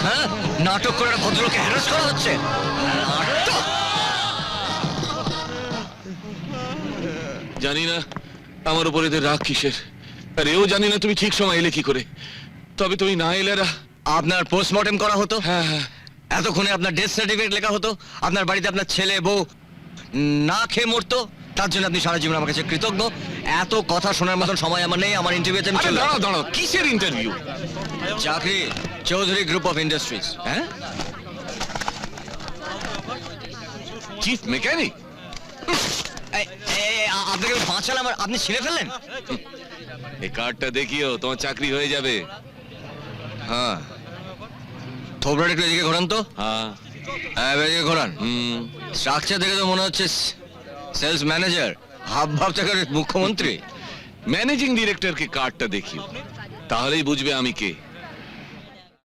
হ্যাঁ, নাটক করে ভদ্রলোককে হ্যারাস করা হচ্ছে। নাটক! জানি না আমার উপর এদের রাগ কিসের, আর এও জানি না তুমি ঠিক সময় এলে কি করে। তবে তুমি না এলে আপনার পোস্টমর্টেম করা হতো, হ্যাঁ হ্যাঁ, এতক্ষণে আপনার ডেথ সার্টিফিকেট লেখা হতো, আপনার বাড়িতে আপনার ছেলে বউ না খেয়ে মরতো। তার জন্য আপনি সারা জীবন আমার কাছে কৃতজ্ঞ। এত কথা শোনার মতন সময় আমার নেই। আমার ইন্টারভিউতে আমি আরে চলে দাঁড়াও দাঁড়াও, কিসের ইন্টারভিউ? চাকরি চৌধুরী গ্রুপ অফ ইন্ডাস্ট্রিজ। হ্যাঁ, চিফ মেকানিক? আপনাকে বাঁচালাম আর আপনি ছিঁড়ে ফেললেন। এই কার্ডটা দেখিও, তোমার চাকরি হয়ে যাবে। হ্যাঁ, থোবরাটা একটু এদিকে ঘোরান তো। হ্যাঁ, হ্যাঁ, এদিকে ঘোরান। স্ট্রাকচার দেখে তো মনে হচ্ছে সেলস ম্যানেজার, হাব ভাব থেকে মুখ্যমন্ত্রী। ম্যানেজিং ডিরেক্টরকে কার্ডটা দেখিও, তাহলেই বুঝবে আমি কে।